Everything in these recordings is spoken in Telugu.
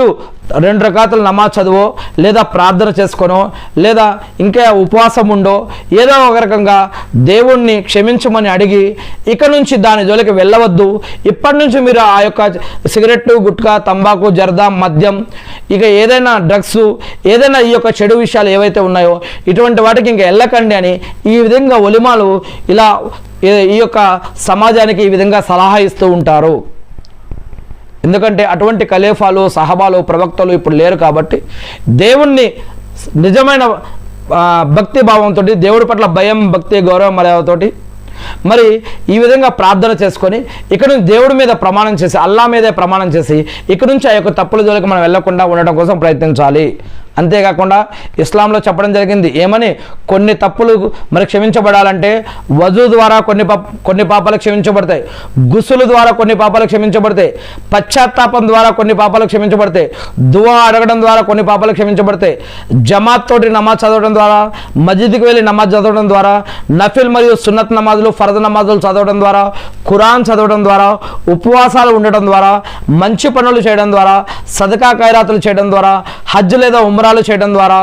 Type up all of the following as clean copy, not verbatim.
2 రకాతులు నమాజ్ చదువో లేదా ప్రార్థన చేసుకోనో లేదా ఇంకా ఉపవాసం ఉండో ఏదో ఒక రకంగా దేవుణ్ణి క్షమించమని అడిగి ఇక నుంచి దాని జోలికి వెళ్ళవద్దు. ఇప్పటి నుంచి మీరు ఆ యొక్క సిగరెట్టు, గుట్కా, తంబాకు, జర్దా, మద్యం, ఇక ఏదైనా డ్రగ్స్, ఏదైనా ఈ యొక్క చెడు విషయాలు ఏవైతే ఉన్నాయో ఇటువంటి వాటికి ఇంకా వెళ్ళకండి అని ఈ విధంగా ఒలిమాలు ఇలా ఈ యొక్క సమాజానికి ఈ విధంగా సలహా ఇస్తూ ఉంటారు. ఎందుకంటే అటువంటి ఖలీఫాలు, సహబాలు, ప్రవక్తలు ఇప్పుడు లేరు కాబట్టి దేవుణ్ణి నిజమైన భక్తి భావంతో, దేవుడి పట్ల భయం, భక్తి, గౌరవం, మర్యాదతోటి మరి ఈ విధంగా ప్రార్థన చేసుకొని ఇక్కడ నుంచి దేవుడి మీద ప్రమాణం చేసి, అల్లా మీదే ప్రమాణం చేసి ఇక నుంచి ఆ యొక్క తప్పుల జోలికి మనం వెళ్లకుండా ఉండడం కోసం ప్రయత్నించాలి. అంతేకాకుండా ఇస్లాంలో చెప్పడం జరిగింది ఏమని, కొన్ని తప్పులు మరి క్షమించబడాలంటే వజూ ద్వారా కొన్ని పాపాలు క్షమించబడతాయి, గుసులు ద్వారా కొన్ని పాపాలు క్షమించబడతాయి, పశ్చాత్తాపం ద్వారా కొన్ని పాపాలు క్షమించబడతాయి, దువా అడగడం ద్వారా కొన్ని పాపాలు క్షమించబడతాయి, జమాత్ తోటి నమాజ్ చదవడం ద్వారా, మస్జిద్కి వెళ్ళి నమాజ్ చదవడం ద్వారా, నఫిల్ మరియు సున్నత్ నమాజులు, ఫర్ద్ నమాజులు చదవడం ద్వారా, ఖురాన్ చదవడం ద్వారా, ఉపవాసాలు ఉండడం ద్వారా, మంచి పనులు చేయడం ద్వారా, సదకా ఖైరాతులు చేయడం ద్వారా, హజ్ లేదా ఉమ్రాలు చేయడం ద్వారా,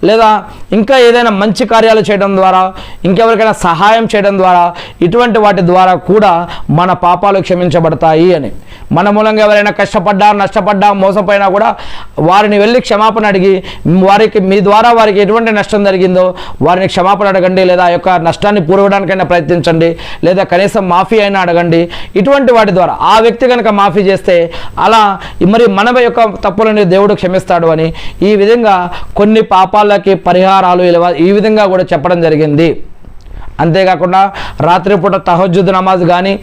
లేదా ఇంకా ఏదైనా మంచి కార్యాలు చేయడం ద్వారా, ఇంకెవరికైనా సహాయం చేయడం ద్వారా, ఇటువంటి వాటి ద్వారా కూడా మన పాపాలు క్షమించబడతాయి అని. మన మూలంగా ఎవరైనా కష్టపడ్డా, నష్టపడ్డా, మోసపోయినా కూడా వారిని వెళ్ళి క్షమాపణ అడిగి మీ ద్వారా వారికి ఎటువంటి నష్టం జరిగిందో వారిని క్షమాపణ అడగండి, లేదా ఆ యొక్క నష్టాన్ని పూర్వడానికైనా ప్రయత్నించండి, లేదా కనీసం మాఫీ అయినా అడగండి. ఇటువంటి వాటి ద్వారా ఆ వ్యక్తి కనుక మాఫీ చేస్తే అలా మరి మన యొక్క తప్పులని దేవుడు క్షమిస్తాడు అని ఈ విధంగా కొన్ని పాపాలకి పరిహారాలు ఈ విధంగా కూడా చెప్పడం జరిగింది. అంతేకాకుండా రాత్రిపూట తహజ్జుద్ నమాజ్ కానీ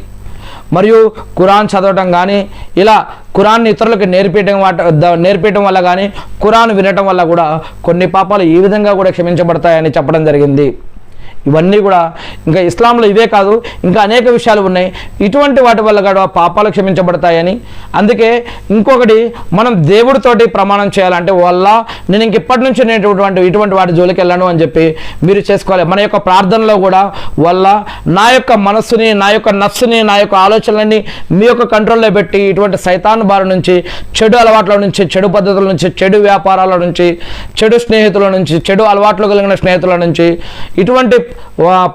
మరియు ఖురాన్ చదవటం కానీ, ఇలా ఖురాన్ని ఇతరులకు నేర్పించడం వల్ల కానీ, ఖురాన్ వినటం వల్ల కూడా కొన్ని పాపాలు ఈ విధంగా కూడా క్షమించబడతాయని చెప్పడం జరిగింది. ఇవన్నీ కూడా ఇంకా ఇస్లాంలో ఇవే కాదు, ఇంకా అనేక విషయాలు ఉన్నాయి. ఇటువంటి వాటి వల్ల కూడా పాపాలు క్షమించబడతాయని. అందుకే ఇంకొకటి, మనం దేవుడితోటి ప్రమాణం చేయాలంటే నేను ఇంక ఇప్పటి నుంచి ఇటువంటి వాటి జోలికి వెళ్ళను అని చెప్పి మీరు చేసుకోవాలి. మన యొక్క ప్రార్థనలో కూడా నా యొక్క మనస్సుని, నా యొక్క నఫ్సుని, నా యొక్క ఆలోచనలన్నీ మీ యొక్క కంట్రోల్లో పెట్టి ఇటువంటి సైతాన్ బారి నుంచి, చెడు అలవాట్ల నుంచి, చెడు పద్ధతుల నుంచి, చెడు వ్యాపారాల నుంచి, చెడు స్నేహితుల నుంచి, చెడు అలవాట్లు కలిగిన స్నేహితుల నుంచి, ఇటువంటి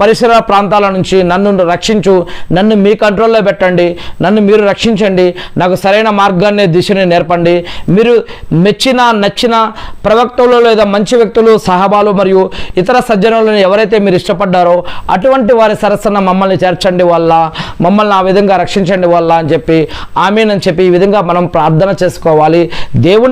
పరిసర ప్రాంతాల నుంచి నన్ను రక్షించు, నన్ను మీ కంట్రోల్లో పెట్టండి, నన్ను మీరు రక్షించండి, నాకు సరైన మార్గాన్ని, దిశని నేర్పండి. మీరు నచ్చిన ప్రవక్తలు లేదా మంచి వ్యక్తులు, సహబాలు మరియు ఇతర సజ్జనులను ఎవరైతే మీరు ఇష్టపడ్డారో అటువంటి వారి సరసన మమ్మల్ని చేర్చండి మమ్మల్ని ఆ విధంగా రక్షించండి అని చెప్పి ఆమీన్ అని చెప్పి ఈ విధంగా మనం ప్రార్థన చేసుకోవాలి. దేవుని